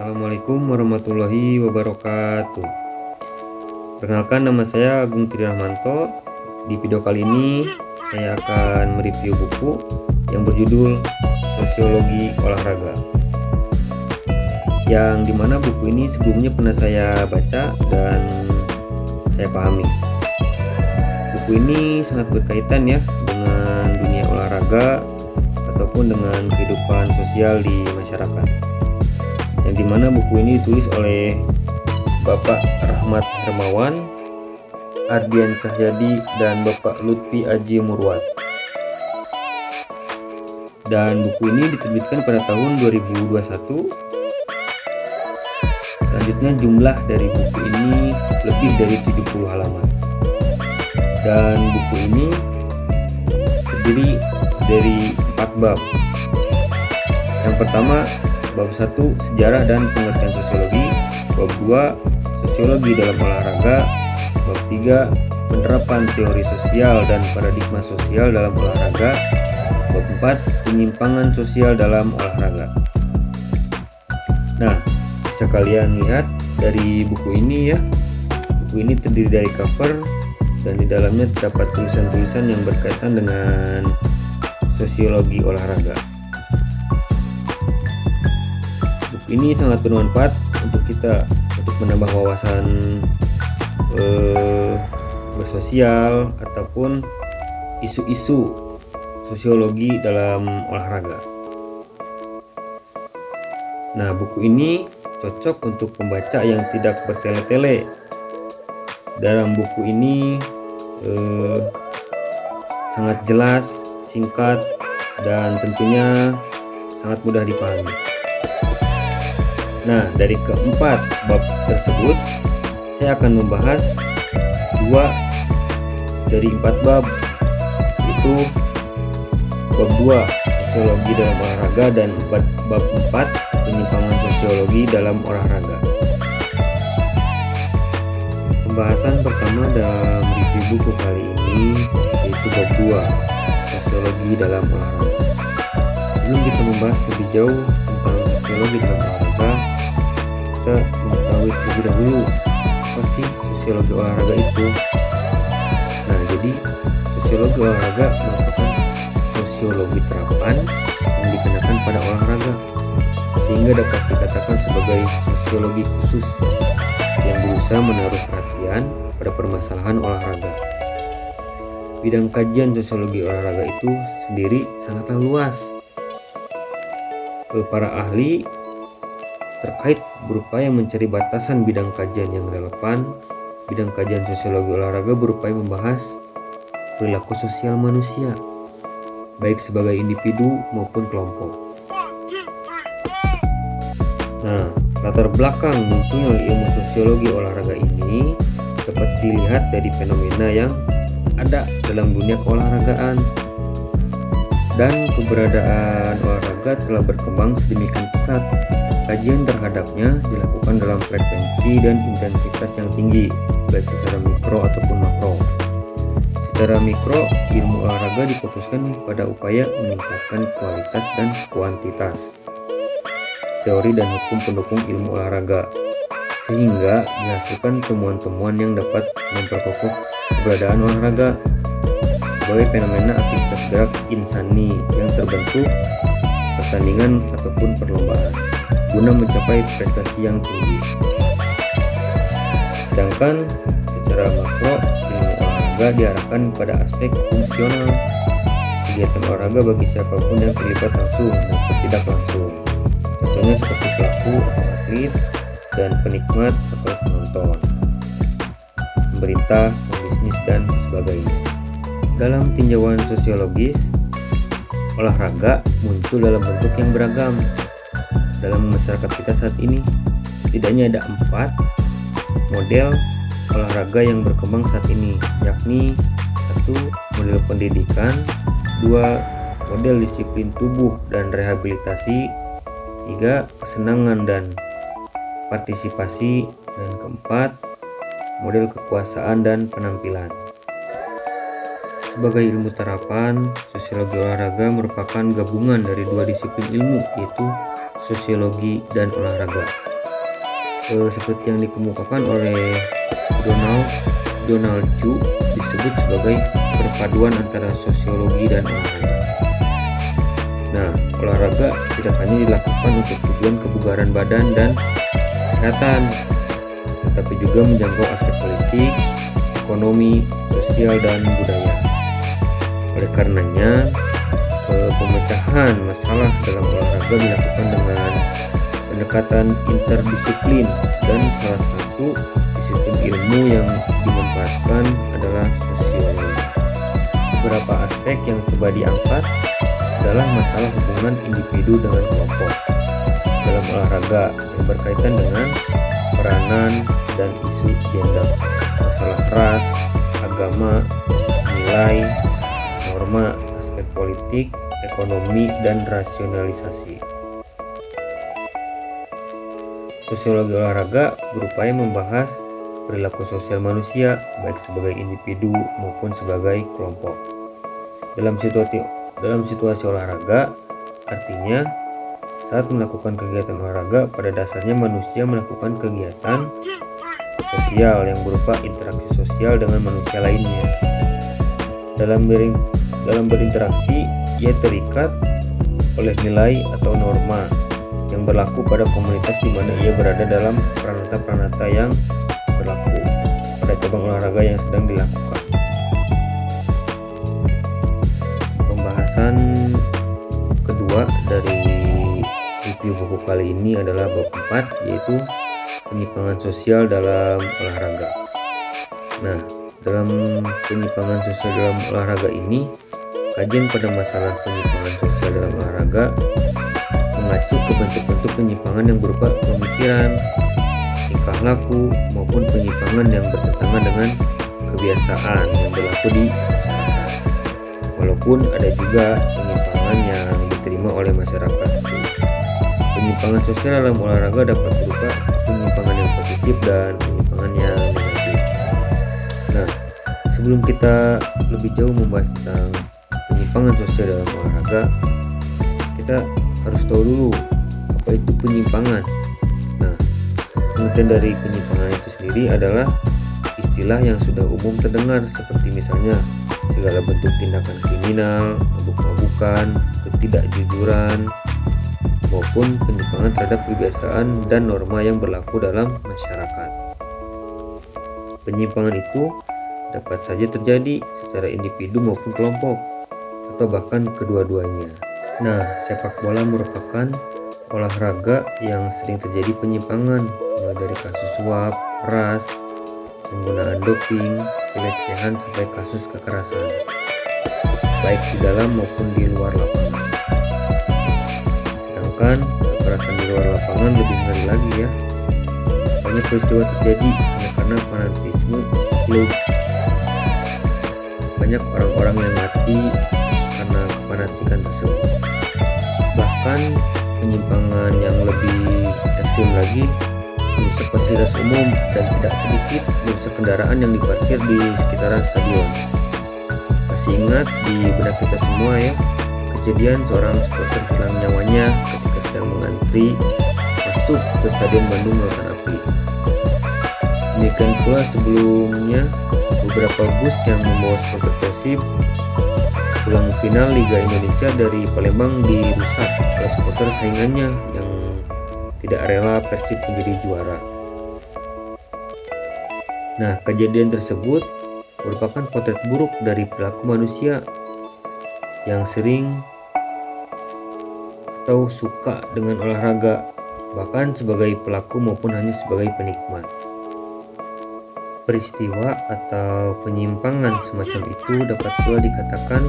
Assalamualaikum warahmatullahi wabarakatuh. Perkenalkan, nama saya Agung Triahmanto. Di video kali ini saya akan mereview buku yang berjudul Sosiologi Olahraga, yang dimana buku ini sebelumnya pernah saya baca dan saya pahami. Buku ini sangat berkaitan ya dengan dunia olahraga ataupun dengan kehidupan sosial di masyarakat, yang dimana buku ini ditulis oleh Bapak Rahmat Hermawan, Ardian Cahyadi, dan Bapak Lutfi Aji Murwat. Dan buku ini diterbitkan pada tahun 2021. Selanjutnya jumlah dari buku ini lebih dari 70 halaman. Dan buku ini terdiri dari 4 bab. Yang pertama, bab 1, sejarah dan pengertian sosiologi. Bab 2, sosiologi dalam olahraga. Bab 3, penerapan teori sosial dan paradigma sosial dalam olahraga. Bab 4, penyimpangan sosial dalam olahraga. Nah, bisa kalian lihat dari buku ini ya. Buku ini terdiri dari cover dan di dalamnya terdapat tulisan-tulisan yang berkaitan dengan sosiologi olahraga. Buku ini sangat bermanfaat untuk kita untuk menambah wawasan bersosial ataupun isu-isu sosiologi dalam olahraga. Nah, buku ini cocok untuk pembaca yang tidak bertele-tele. Dalam buku ini sangat jelas, singkat, dan tentunya sangat mudah dipahami. Nah, dari keempat bab tersebut saya akan membahas 2 dari 4 bab, yaitu bab 2 sosiologi dalam olahraga dan bab 4 penyimpangan sosiologi dalam olahraga. Pembahasan pertama dalam review buku kali ini yaitu bab 2 sosiologi dalam olahraga. Sebelum kita membahas lebih jauh tentang sosiologi dalam olahraga, kita mengetahui terlebih dahulu apa sih sosiologi olahraga itu. Nah, jadi sosiologi olahraga merupakan sosiologi terapan yang dikenakan pada olahraga, sehingga dapat dikatakan sebagai sosiologi khusus yang berusaha menaruh perhatian pada permasalahan olahraga. Bidang kajian sosiologi olahraga itu sendiri sangatlah luas. Para ahli terkait berupaya mencari batasan bidang kajian yang relevan. Bidang kajian sosiologi olahraga berupaya membahas perilaku sosial manusia, baik sebagai individu maupun kelompok. Nah, latar belakang munculnya ilmu sosiologi olahraga ini dapat dilihat dari fenomena yang ada dalam dunia keolahragaan, dan keberadaan olahraga telah berkembang sedemikian pesat. Kajian terhadapnya dilakukan dalam frekuensi dan intensitas yang tinggi, baik secara mikro ataupun makro. Secara mikro, ilmu olahraga difokuskan pada upaya meningkatkan kualitas dan kuantitas teori dan hukum pendukung ilmu olahraga, sehingga dihasilkan temuan-temuan yang dapat memperkokoh keberadaan olahraga sebagai fenomena aktivitas gerak insani yang terbentuk pertandingan ataupun perlombaan guna mencapai prestasi yang tinggi. Sedangkan secara makro, ilmu olahraga diarahkan pada aspek fungsional, kegiatan olahraga bagi siapapun yang terlibat langsung maupun tidak langsung. Contohnya seperti pelaku atau atlet dan penikmat atau penonton, pemerintah, pembisnis, dan sebagainya. Dalam tinjauan sosiologis, olahraga muncul dalam bentuk yang beragam dalam masyarakat kita saat ini. Setidaknya ada 4 model olahraga yang berkembang saat ini, yakni 1. Model pendidikan, 2. Model disiplin tubuh dan rehabilitasi, 3. Kesenangan dan partisipasi, dan keempat, model kekuasaan dan penampilan. Sebagai ilmu terapan, sosiologi olahraga merupakan gabungan dari 2 disiplin ilmu, yaitu sosiologi dan olahraga. seperti yang dikemukakan oleh Donald Chu disebut sebagai perpaduan antara sosiologi dan olahraga. Nah, olahraga tidak hanya dilakukan untuk tujuan kebugaran badan dan kesehatan, tetapi juga menjangkau aspek politik, ekonomi, sosial, dan budaya. Oleh karenanya, pemecahan masalah dalam olahraga dilakukan dengan pendekatan interdisiplin, dan salah satu disiplin ilmu yang dimanfaatkan adalah sosiologi. Beberapa aspek yang coba diangkat adalah masalah hubungan individu dengan kelompok dalam olahraga yang berkaitan dengan peranan dan isu gender, masalah ras, agama, nilai, norma, aspek politik, ekonomi, dan rasionalisasi. Sosiologi olahraga berupaya membahas perilaku sosial manusia baik sebagai individu maupun sebagai kelompok. Dalam situasi olahraga, artinya saat melakukan kegiatan olahraga, pada dasarnya manusia melakukan kegiatan sosial yang berupa interaksi sosial dengan manusia lainnya. Dalam berinteraksi, ia terikat oleh nilai atau norma yang berlaku pada komunitas di mana ia berada dalam pranata-pranata yang berlaku pada cabang olahraga yang sedang dilakukan. Pembahasan kedua dari review buku kali ini adalah bab 4, yaitu penyimpangan sosial dalam olahraga. Nah, dalam penyimpangan sosial dalam olahraga ini, kajian pada masalah penyimpangan sosial dalam olahraga mengacu ke bentuk-bentuk penyimpangan yang berupa pemikiran, tingkah laku, maupun penyimpangan yang bertentangan dengan kebiasaan yang berlaku di masyarakat. Walaupun ada juga penyimpangan yang diterima oleh masyarakat. Penyimpangan sosial dalam olahraga dapat berupa penyimpangan yang positif dan penyimpangan yang negatif. Nah, sebelum kita lebih jauh membahas tentang penyimpangan sosial dalam olahraga, kita harus tahu dulu apa itu penyimpangan. Nah, pengertian dari penyimpangan itu sendiri adalah istilah yang sudah umum terdengar, seperti misalnya segala bentuk tindakan kriminal, mabuk-mabukan, ketidakjujuran, maupun penyimpangan terhadap kebiasaan dan norma yang berlaku dalam masyarakat. Penyimpangan itu dapat saja terjadi secara individu maupun kelompok, atau bahkan kedua-duanya. Nah, sepak bola merupakan olahraga yang sering terjadi penyimpangan, mulai dari kasus suap, ras, penggunaan doping, pelecehan, sampai kasus kekerasan, baik di dalam maupun di luar lapangan. Sedangkan kekerasan di luar lapangan lebih ngeri lagi ya. Banyak peristiwa terjadi hanya karena fanatisme klub. Banyak orang-orang yang mati karena kefanatikan tersebut. Bahkan penyimpangan yang lebih ekstrim lagi, merusak fasilitas umum dan tidak sedikit merusak kendaraan yang diparkir di sekitaran stadion. Masih ingat di benak kita semua ya, kejadian seorang supporter hilang nyawanya ketika sedang mengantri masuk ke Stadion Bandung Lautan Api. Demikian pula sebelumnya, beberapa bus yang membawa supporter Persib pulang final Liga Indonesia dari Palembang dirusak oleh supporter saingannya yang tidak rela Persib menjadi juara. Nah, kejadian tersebut merupakan potret buruk dari perilaku manusia yang sering atau suka dengan olahraga, bahkan sebagai pelaku maupun hanya sebagai penikmat. Peristiwa atau penyimpangan semacam itu dapat pula dikatakan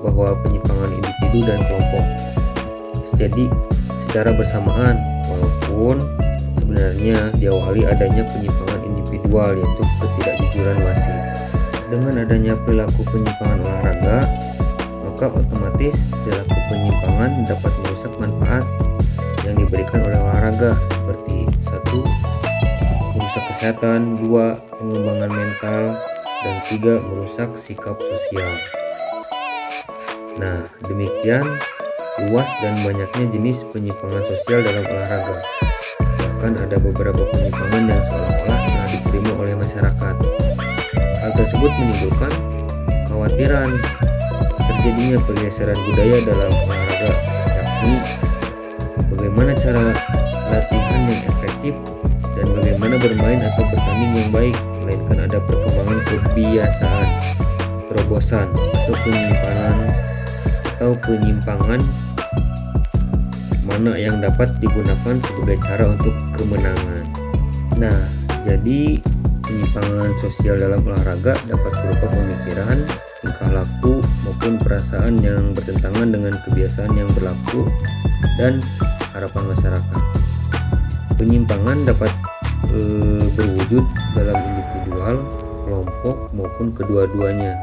bahwa penyimpangan individu dan kelompok terjadi secara bersamaan, walaupun sebenarnya diawali adanya penyimpangan individual, yaitu ketidakjujuran wasit. Dengan adanya perilaku penyimpangan olahraga, maka otomatis perilaku penyimpangan dapat merusak manfaat yang diberikan oleh olahraga, seperti 1. merusak kesehatan, 2. pengembangan mental, dan 3. merusak sikap sosial. Nah, demikian luas dan banyaknya jenis penyimpangan sosial dalam olahraga. bahkan ada beberapa penyimpangan yang seolah-olah telah diterima oleh masyarakat. Hal tersebut menimbulkan kekhawatiran terjadinya pergeseran budaya dalam olahraga, yakni bagaimana cara latihan yang efektif dan bagaimana bermain atau bertanding yang baik, melainkan ada perkembangan kebiasaan, terobosan, atau penyimpangan mana yang dapat digunakan sebagai cara untuk kemenangan. Nah, jadi penyimpangan sosial dalam olahraga dapat berupa pemikiran, tingkah laku, maupun perasaan yang bertentangan dengan kebiasaan yang berlaku dan harapan masyarakat. Penyimpangan dapat berwujud dalam individual, kelompok, maupun kedua-duanya.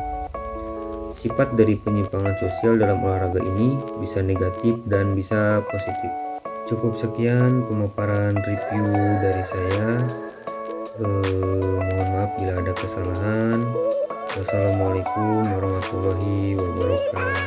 Sifat dari penyimpangan sosial dalam olahraga ini bisa negatif dan bisa positif. Cukup sekian pemaparan review dari saya. Mohon maaf bila ada kesalahan. Wassalamualaikum warahmatullahi wabarakatuh.